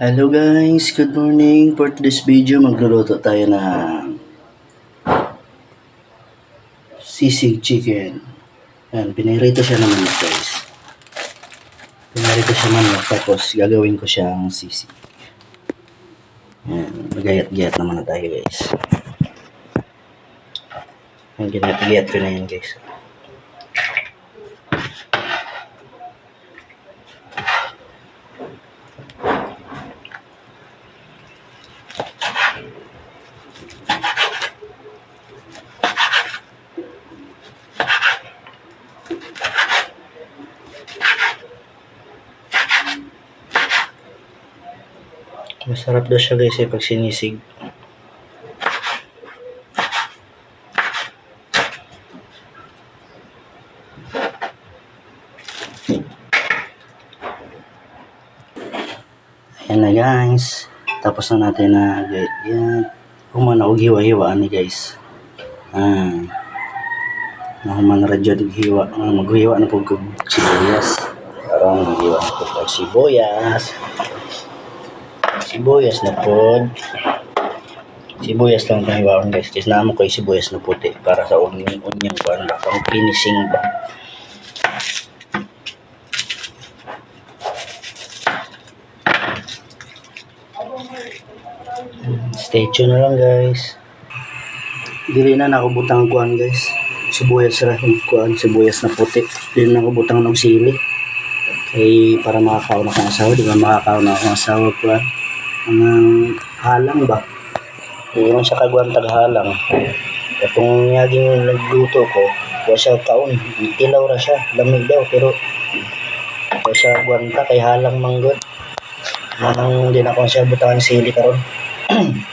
Hello guys, good morning. For today's video, magluluto tayo ng sisig chicken. Ayan, pinirito siya naman guys. Pinirito siya manok, tapos gagawin ko siyang sisig. Ayan, magayat-gayat naman na tayo guys. Ayan, ginagayat ko na yan guys. Masarap daw siya guys pag sinisig. Ayan na guys. Tapos na natin na yan. Humana og hiwa-hiwaan ni guys. Nahuman na radyo hiwa. Maghiwa na po kong sibuyas. Parang maghiwa na po kong sibuyas. Sibuyas na po. Sibuyas lang itong hiwaon guys. Kasi naman ko yung sibuyas na puti. Para sa onion ko. Pang finishing ba. Stay tuned na lang guys. Dili na nakubutang kuan guys. Sibuyas ra kuan, sibuyas na puti. Dili na nakubutang ng sili. Kay para makakaon na kang asawa, di ba makakaon na kang asawa kuan. Ang halang ba? Hindi man siya kagwan taghalang. Itong naging nagluto ko, wa siya kaon. Tilaw ra siya, lamig daw pero wa siya gwanta kay halang manggod. Manang din ako siya butangan sili karon.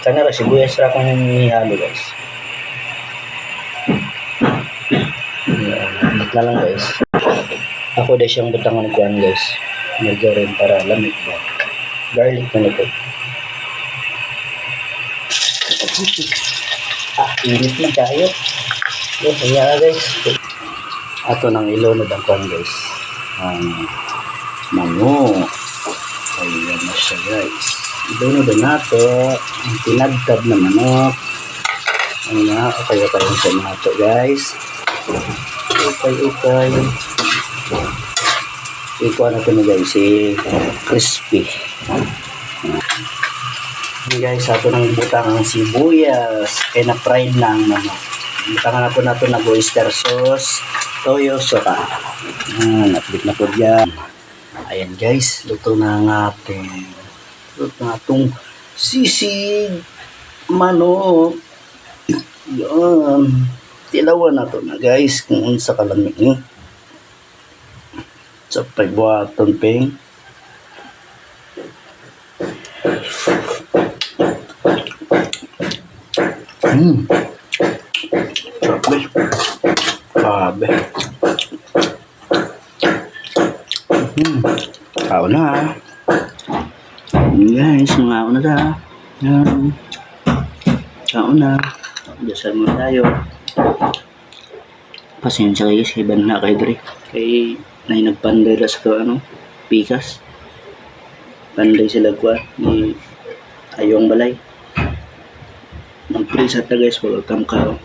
Kana ra sibuyas ra kung nihalo guys. Na lang guys. Ako din siyang butangan kuan guys. Margarine para lamig ba. Garlic na nito. Init na tayo. Yes, ayan guys. Ato ng ilaw na dangkuan guys. Manok. Ayan na siya guys. Ilaw na ba nato? Ang tinagtab na manok. Ayan na. Okay siya nato guys. Okay. Ikuha na ito na guys. Crispy. Guys, ato nang butang ang sibuyas kay na-fried na ang manok. Butangan na po na oyster sauce, toyo, soka. Naplit na po dyan. Ayan guys, luto na ang ating itong sisig manok. Yan. Tilawan na to na guys kung unsa kalamig ni. Sa pagbuhaton ping. Grabe. Kaon na ha. Guys, kaon na ta. Yan. Kaon na. Dasal mo tayo. Pasensya kayo guys, kay banla kayo dre. Kay nagpanday ra sa pikas. Panday sila kuha ni ayong balay. Mag-pray sa ta guys, welcome ka.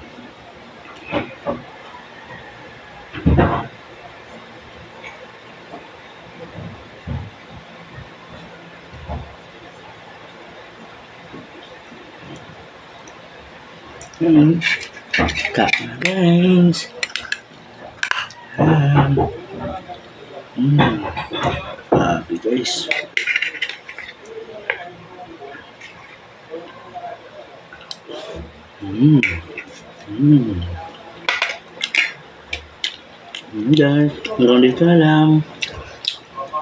Kain na guys. Happy guys. Guys, hanggang dito na lang.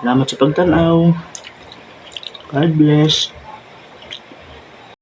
Salamat sa pagtanaw. God bless.